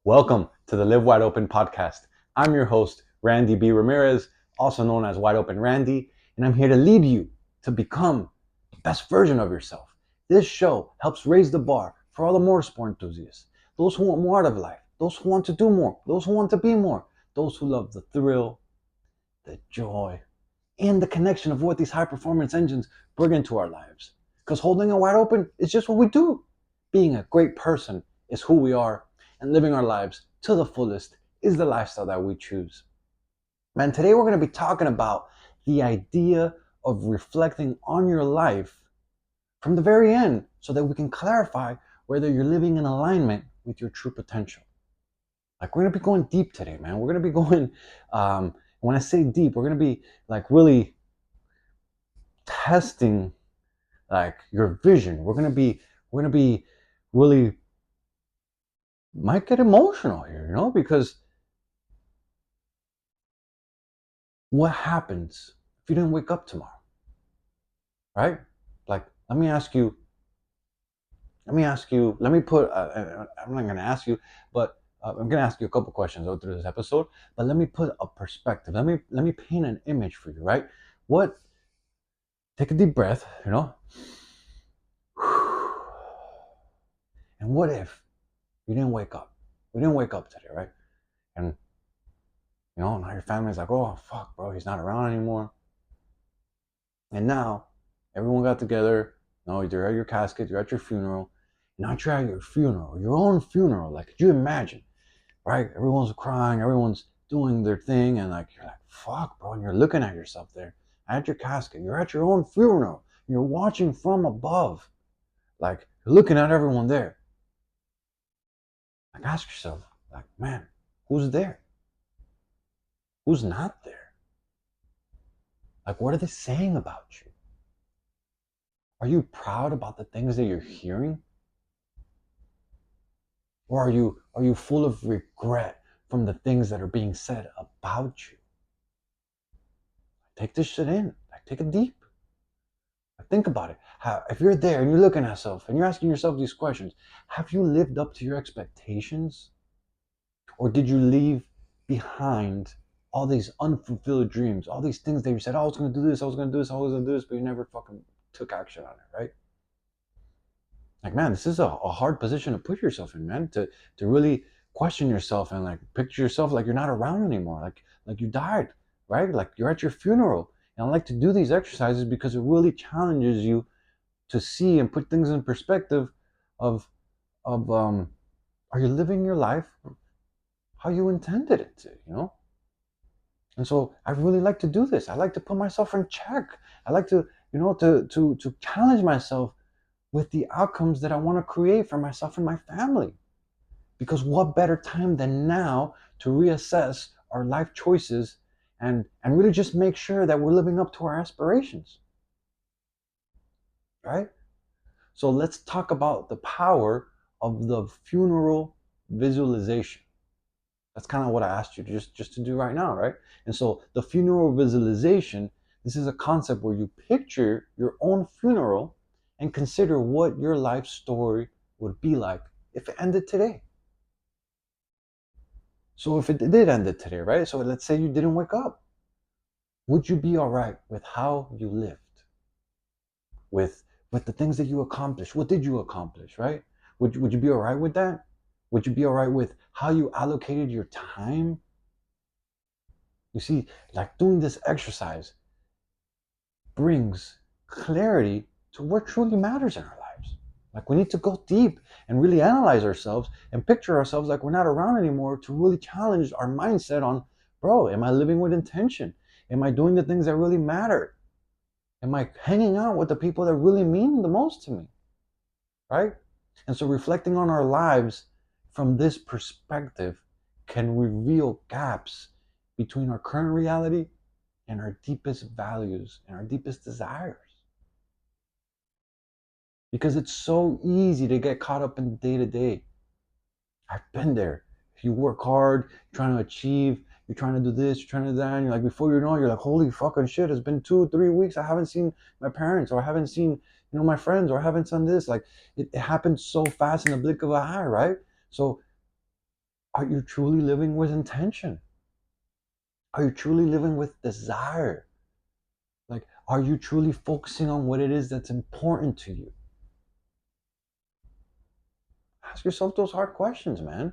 Welcome to the Live Wide Open podcast. I'm your host, Randy B. Ramirez, also known as Wide Open Randy, and I'm here to lead you to become the best version of yourself. This show helps raise the bar for all the motorsport enthusiasts, those who want more out of life, those who want to do more, those who want to be more, those who love the thrill, the joy, and the connection of what these high performance engines bring into our lives. Because holding it wide open is just what we do. Being a great person is who we are, and living our lives to the fullest is the lifestyle that we choose. Man, today we're going to be talking about the idea of reflecting on your life from the very end so that we can clarify whether you're living in alignment with your true potential. Like, we're going to be going deep today, man. We're going to be going, when I say deep, we're going to be like really testing like your vision. We're going to be really, might get emotional here, because what happens if you didn't wake up tomorrow, right? Like, let me put, I'm not going to ask you, but I'm going to ask you a couple questions through this episode, but let me put a perspective. Let me paint an image for you, right? Take a deep breath, and what if you didn't wake up? We didn't wake up today, right? And, now your family's like, oh, fuck, bro, he's not around anymore. And now everyone got together. You're at your casket, you're at your funeral. Not you're at your funeral, your own funeral. Like, could you imagine, right? Everyone's crying, everyone's doing their thing, and like you're like, fuck, bro, and you're looking at yourself there at your casket. You're at your own funeral. You're watching from above, like you're looking at everyone there. Like, ask yourself, like, man, who's there? Who's not there? Like, what are they saying about you? Are you proud about the things that you're hearing? Or are you full of regret from the things that are being said about you? Take this shit in. Like, take it deep. Like, think about it. If you're there and you're looking at yourself and you're asking yourself these questions, have you lived up to your expectations? Or did you leave behind all these unfulfilled dreams, all these things that you said, oh, I was going to do this, I was going to do this, I was going to do this, but you never fucking took action on it, right? Like, man, this is a hard position to put yourself in, man, to really question yourself and like picture yourself like you're not around anymore, like you died, right? Like, you're at your funeral. And I like to do these exercises because it really challenges you to see and put things in perspective of of are you living your life how you intended it to? And so I really like to do this. I like to put myself in check. I like to, to challenge myself with the outcomes that I want to create for myself and my family. Because what better time than now to reassess our life choices and really just make sure that we're living up to our aspirations. Right? So let's talk about the power of the funeral visualization. That's kind of what I asked you to just to do right now, right? And so the funeral visualization, this is a concept where you picture your own funeral and consider what your life story would be like if it ended today. So if it did end it today, right? So let's say you didn't wake up. Would you be all right with how you lived? With the things that you accomplished? What did you accomplish, right? Would you be all right with that? Would you be all right with how you allocated your time? You see, like, doing this exercise brings clarity to what truly matters in our lives. Like, we need to go deep and really analyze ourselves and picture ourselves like we're not around anymore to really challenge our mindset on, bro, am I living with intention? Am I doing the things that really matter? Am I hanging out with the people that really mean the most to me? Right? And so reflecting on our lives from this perspective can reveal gaps between our current reality and our deepest values and our deepest desires. Because it's so easy to get caught up in day to day. I've been there. If you work hard, you're trying to achieve, you're trying to do this, you're trying to do that, and you're like, before you know it, you're like, holy fucking shit, it's been 2 3 weeks. I haven't seen my parents, or I haven't seen, my friends, or I haven't done this. Like, it happened so fast in the blink of an eye, right? So Are you truly living with intention? Are you truly living with desire? Like, are you truly focusing on what it is that's important to you? Ask yourself those hard questions, man.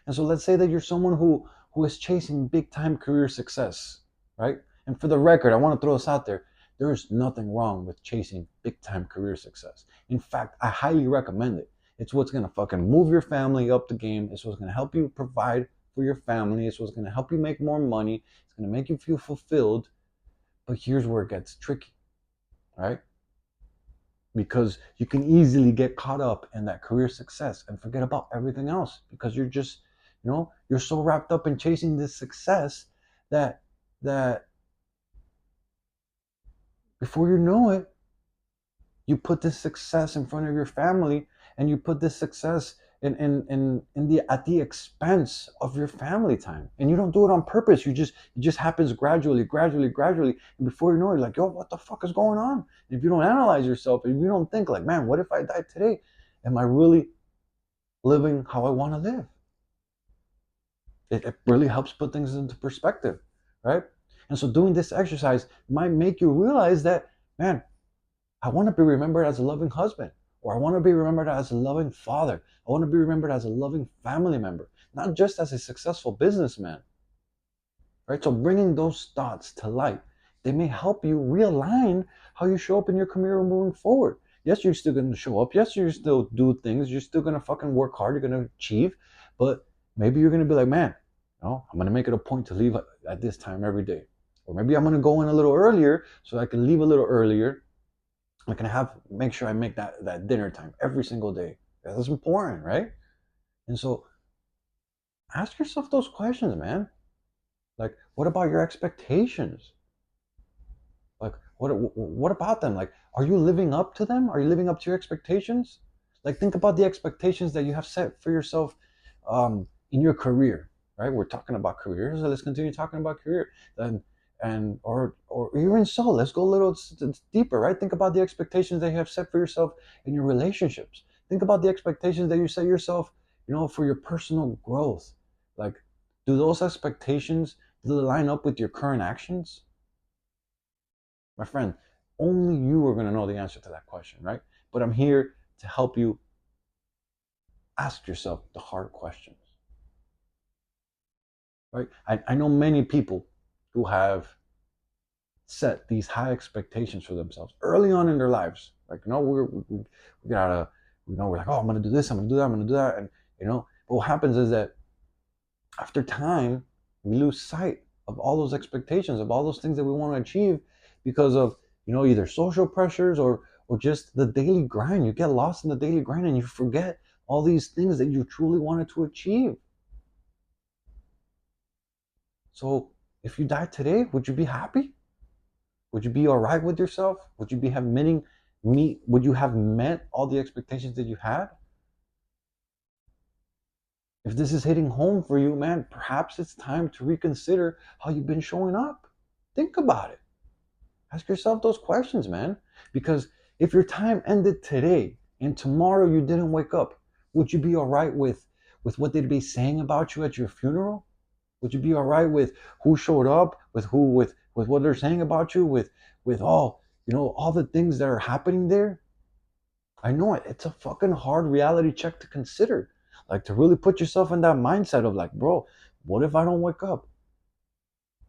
And so let's say that you're someone who is chasing big time career success, right? And for the record, I want to throw this out there. There is nothing wrong with chasing big time career success. In fact, I highly recommend it. It's what's gonna fucking move your family up the game. It's what's gonna help you provide for your family. It's what's gonna help you make more money. It's gonna make you feel fulfilled. But here's where it gets tricky, right? Because you can easily get caught up in that career success and forget about everything else because you're just, you're so wrapped up in chasing this success that that before you know it, you put this success in front of your family, and you put this success in the at the expense of your family time, and you don't do it on purpose. It just happens gradually, and before you know it, you're like, yo, what the fuck is going on? And if you don't analyze yourself, if you don't think like, man, what if I died today? Am I really living how I want to live? It really helps put things into perspective, right? And so doing this exercise might make you realize that, man, I want to be remembered as a loving husband, or I want to be remembered as a loving father. I want to be remembered as a loving family member, not just as a successful businessman, right? So bringing those thoughts to light, they may help you realign how you show up in your career moving forward. Yes, you're still going to show up. Yes, you still do things. You're still going to fucking work hard. You're going to achieve, but maybe you're going to be like, man, I'm going to make it a point to leave at this time every day. Or maybe I'm going to go in a little earlier so I can leave a little earlier. I can make sure I make that dinner time every single day. That's important, right? And so ask yourself those questions, man. Like, what about your expectations? Like, what about them? Like, are you living up to them? Are you living up to your expectations? Like, think about the expectations that you have set for yourself in your career, right? We're talking about career, so let's continue talking about career. Or even so, let's go a little deeper, right? Think about the expectations that you have set for yourself in your relationships. Think about the expectations that you set yourself, for your personal growth. Like, do those expectations, do they line up with your current actions? My friend, only you are going to know the answer to that question, right? But I'm here to help you ask yourself the hard questions, right? I know many people who have set these high expectations for themselves early on in their lives. Like, we gotta, we're like, oh, I'm going to do this, I'm going to do that, I'm going to do that. And, but what happens is that after time, we lose sight of all those expectations, of all those things that we want to achieve because of, either social pressures or just the daily grind. You get lost in the daily grind and you forget all these things that you truly wanted to achieve. So if you died today, would you be happy? Would you be all right with yourself? Would you be have meeting meet would you have met all the expectations that you had? If this is hitting home for you, man, perhaps it's time to reconsider how you've been showing up. Think about it. Ask yourself those questions, man. Because if your time ended today and tomorrow you didn't wake up, would you be all right with what they'd be saying about you at your funeral? Would you be all right with who showed up, with what they're saying about you, with all the things that are happening there? I know it's a fucking hard reality check to consider. Like, to really put yourself in that mindset of like, bro, what if I don't wake up?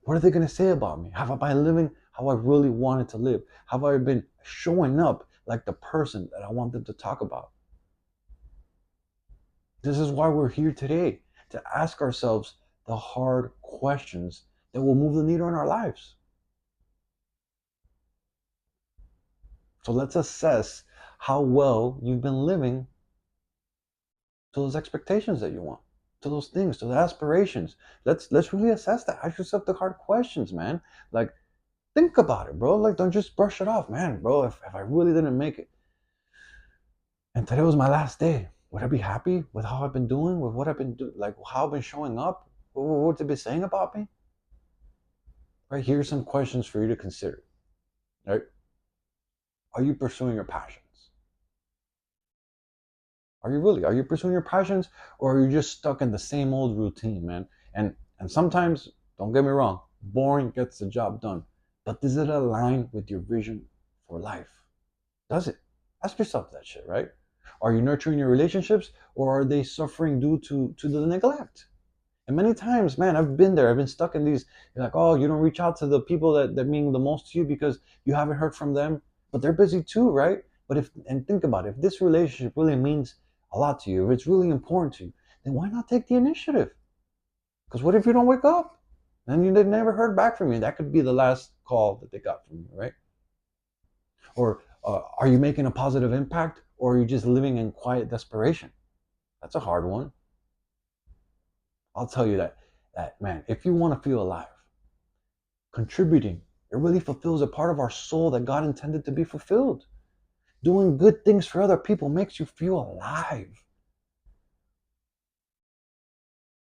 What are they going to say about me? Have I been living how I really wanted to live? Have I been showing up like the person that I want them to talk about? This is why we're here today, to ask ourselves the hard questions that will move the needle in our lives. So let's assess how well you've been living to those expectations that you want, to those things, to the aspirations. Let's really assess that. Ask yourself the hard questions, man. Like, think about it, bro. Like, don't just brush it off, man, bro. If I really didn't make it and today was my last day, would I be happy with how I've been doing, with what I've been doing, like how I've been showing up? What they been saying about me? Right, here's some questions for you to consider. Right, are you pursuing your passions? Are you really? Are you pursuing your passions, or are you just stuck in the same old routine, man? And sometimes, don't get me wrong, boring gets the job done. But does it align with your vision for life? Does it? Ask yourself that shit, right? Are you nurturing your relationships, or are they suffering due to the neglect? And many times, man, I've been there. I've been stuck in these. You're like, oh, you don't reach out to the people that mean the most to you because you haven't heard from them, but they're busy too, right? But if and think about it, if this relationship really means a lot to you, if it's really important to you, then why not take the initiative? Because what if you don't wake up? And you never heard back from you. That could be the last call that they got from you, right? Or are you making a positive impact, or are you just living in quiet desperation? That's a hard one. I'll tell you that man, if you want to feel alive, contributing, it really fulfills a part of our soul that God intended to be fulfilled. Doing good things for other people makes you feel alive.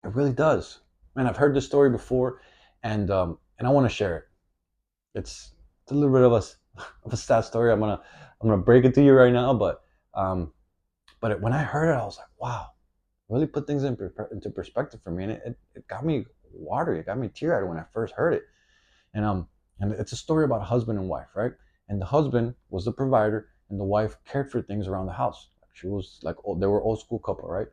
It really does. Man, I've heard this story before, and I want to share it. It's a little bit of a sad story. I'm gonna break it to you right now, um, when I heard it, I was like, wow, really put things into perspective for me, and it got me watery. It got me teary-eyed when I first heard it. And and it's a story about a husband and wife, right? And the husband was the provider, and the wife cared for things around the house. She was like, they were old school couple, right?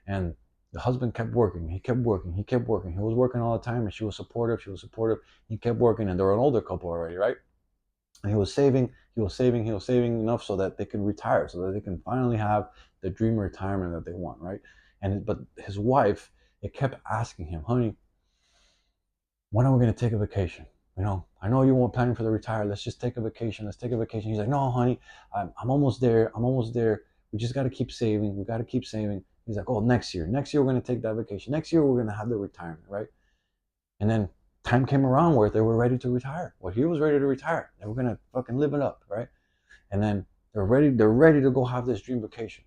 And the husband kept working. He kept working. He kept working. He was working all the time, and she was supportive. She was supportive. He kept working, and they were an older couple already, right? And he was saving. He was saving. He was saving enough so that they could retire, so that they can finally have the dream retirement that they want, right? But his wife, it kept asking him, honey, when are we going to take a vacation? I know you weren't planning for the retire. Let's just take a vacation. Let's take a vacation. He's like, no, honey, I'm almost there. I'm almost there. We just got to keep saving. We got to keep saving. He's like, oh, next year. Next year, we're going to take that vacation. Next year, we're going to have the retirement, right? And then time came around where they were ready to retire. Well, he was ready to retire. They were going to fucking live it up, right? And then they're ready to go have this dream vacation.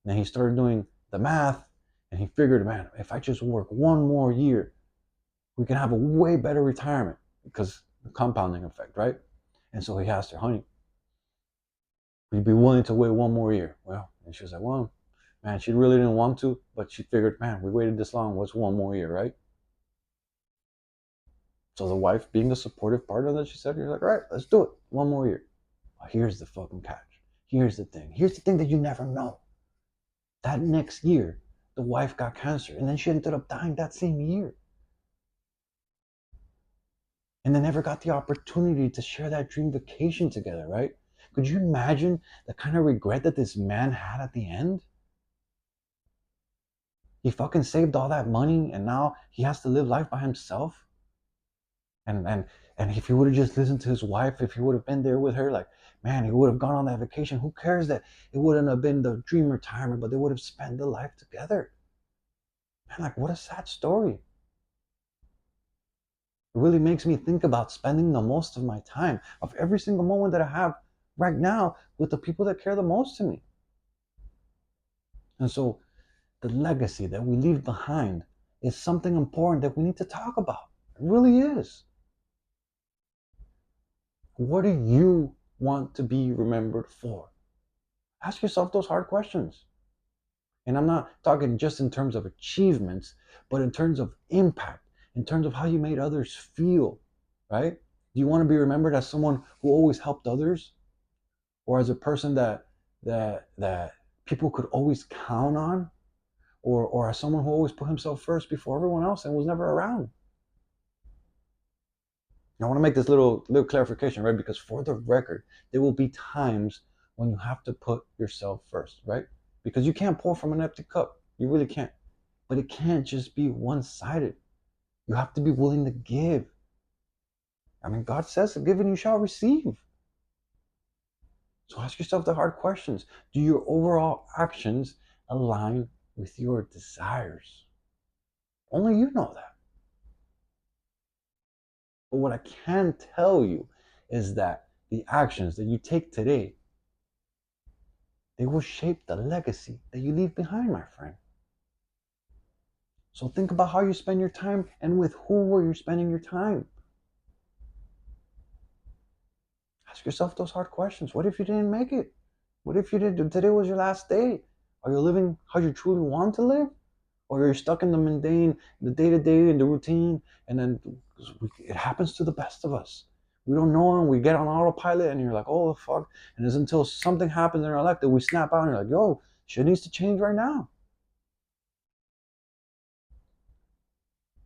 And then he started doing the math, and he figured, man, if I just work one more year, we can have a way better retirement because the compounding effect, right? And so he asked her, honey, would you be willing to wait one more year? Well, and she was like, well, man, she really didn't want to, but she figured, man, we waited this long. What's one more year, right? So the wife, being the supportive partner that she said, you're like, all right, let's do it. One more year. Well, here's the fucking catch. Here's the thing. Here's the thing that you never know. That next year, the wife got cancer, and then she ended up dying that same year. And they never got the opportunity to share that dream vacation together, right? Could you imagine the kind of regret that this man had at the end? He fucking saved all that money, and now he has to live life by himself. And and and if he would have just listened to his wife, if he would have been there with her, like, man, he would have gone on that vacation. Who cares that it wouldn't have been the dream retirement, but they would have spent the life together. Man, like, what a sad story. It really makes me think about spending the most of my time, of every single moment that I have right now, with the people that care the most to me. And so the legacy that we leave behind is something important that we need to talk about. It really is. What do you want to be remembered for? Ask yourself those hard questions. And I'm not talking just in terms of achievements, but in terms of impact, in terms of how you made others feel, right? Do you want to be remembered as someone who always helped others, or as a person that people could always count on, or as someone who always put himself first before everyone else and was never around? I want to make this little clarification, right? Because for the record, there will be times when you have to put yourself first, right? Because you can't pour from an empty cup. You really can't. But it can't just be one-sided. You have to be willing to give. I mean, God says, give and you shall receive. So ask yourself the hard questions. Do your overall actions align with your desires? Only you know that. But what I can tell you is that the actions that you take today, they will shape the legacy that you leave behind, my friend. So think about how you spend your time and with who are you spending your time. Ask yourself those hard questions. What if you didn't make it? What if you didn't? Today was your last day. Are you living how you truly want to live? Or you're stuck in the mundane, the day-to-day, and the routine, and then it happens to the best of us. We don't know, and we get on autopilot, and you're like, oh, fuck. And it's until something happens in our life that we snap out, and you're like, yo, shit needs to change right now.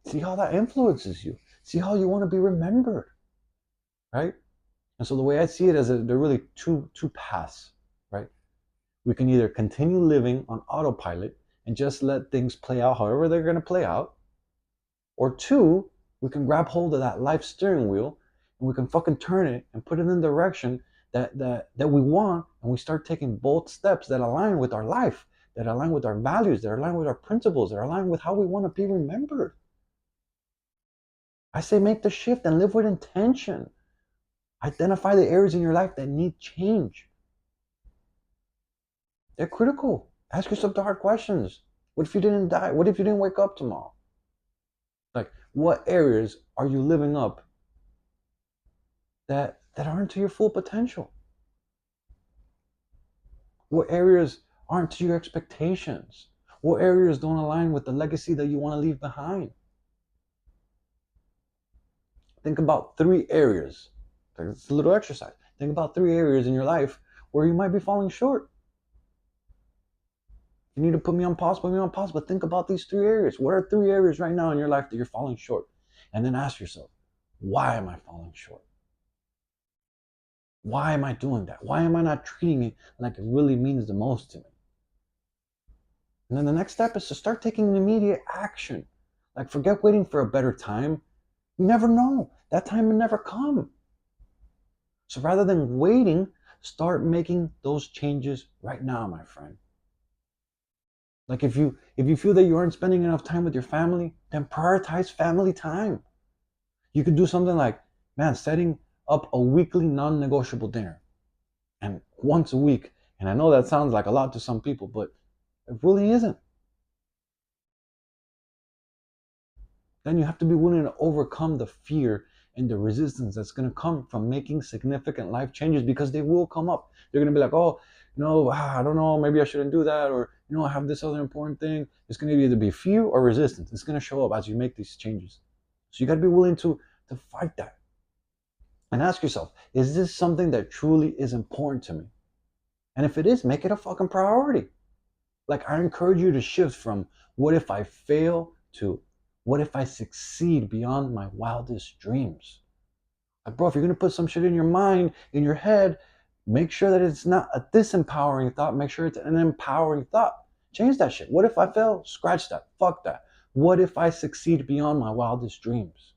See how that influences you. See how you want to be remembered, right? And so the way I see it is that there are really two paths, right? We can either continue living on autopilot and just let things play out however they're going to play out, or two, we can grab hold of that life steering wheel and we can fucking turn it and put it in the direction that we want, and we start taking bold steps that align with our life, that align with our values, that align with our principles, that align with how we want to be remembered. I say make the shift and live with intention. Identify the areas in your life that need change. They're critical. Ask yourself the hard questions. What if you didn't die? What if you didn't wake up tomorrow? Like, what areas are you living up that aren't to your full potential? What areas aren't to your expectations? What areas don't align with the legacy that you want to leave behind? Think about 3 areas. It's a little exercise. Think about 3 areas in your life where you might be falling short. You need to put me on pause, but think about these 3 areas. What are 3 areas right now in your life that you're falling short? And then ask yourself, why am I falling short? Why am I doing that? Why am I not treating it like it really means the most to me? And then the next step is to start taking immediate action. Like, forget waiting for a better time. You never know. That time will never come. So rather than waiting, start making those changes right now, my friend. Like, if you feel that you aren't spending enough time with your family, then prioritize family time. You could do something like, man, setting up a weekly non-negotiable dinner, and once a week. And I know that sounds like a lot to some people, but it really isn't. Then you have to be willing to overcome the fear and the resistance that's going to come from making significant life changes, because they will come up. They're going to be like, oh, I don't know, maybe I shouldn't do that, or I have this other important thing. It's going to either be fear or resistance. It's going to show up as you make these changes. So you got to be willing to fight that. And ask yourself, is this something that truly is important to me? And if it is, make it a fucking priority. Like, I encourage you to shift from what if I fail to what if I succeed beyond my wildest dreams? Like, bro, if you're going to put some shit in your mind, in your head, make sure that it's not a disempowering thought. Make sure it's an empowering thought. Change that shit. What if I fail? Scratch that. Fuck that. What if I succeed beyond my wildest dreams?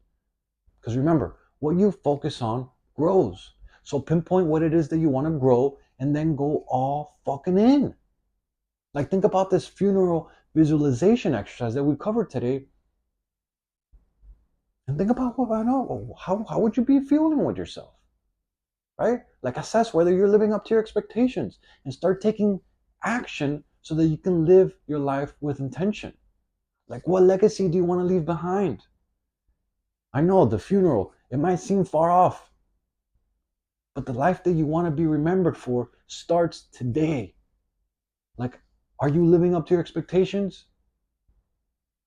Because remember, what you focus on grows. So pinpoint what it is that you want to grow and then go all fucking in. Like, think about this funeral visualization exercise that we covered today. And think about how would you be feeling with yourself, right? Like, assess whether you're living up to your expectations and start taking action so that you can live your life with intention. Like, what legacy do you want to leave behind? I know the funeral, it might seem far off, but the life that you want to be remembered for starts today. Like, are you living up to your expectations?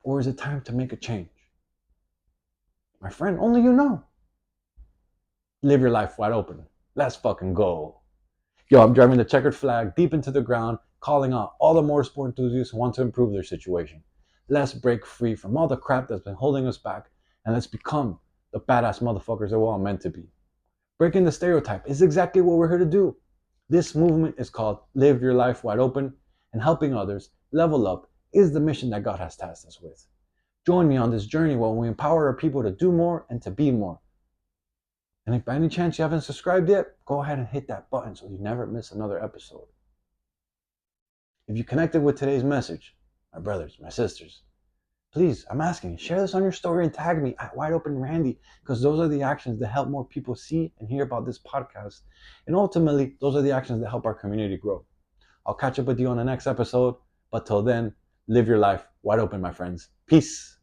Or is it time to make a change? My friend, only you know. Live your life wide open. Let's fucking go. Yo, I'm driving the checkered flag deep into the ground, calling out all the motorsport enthusiasts who want to improve their situation. Let's break free from all the crap that's been holding us back, and let's become the badass motherfuckers that we're all meant to be. Breaking the stereotype is exactly what we're here to do. This movement is called Live Your Life Wide Open, and helping others level up is the mission that God has tasked us with. Join me on this journey while we empower our people to do more and to be more. And if by any chance you haven't subscribed yet, go ahead and hit that button so you never miss another episode. If you connected with today's message, my brothers, my sisters, please, I'm asking, share this on your story and tag me at Wide Open Randy, because those are the actions that help more people see and hear about this podcast. And ultimately, those are the actions that help our community grow. I'll catch up with you on the next episode, but till then, live your life wide open, my friends. Peace.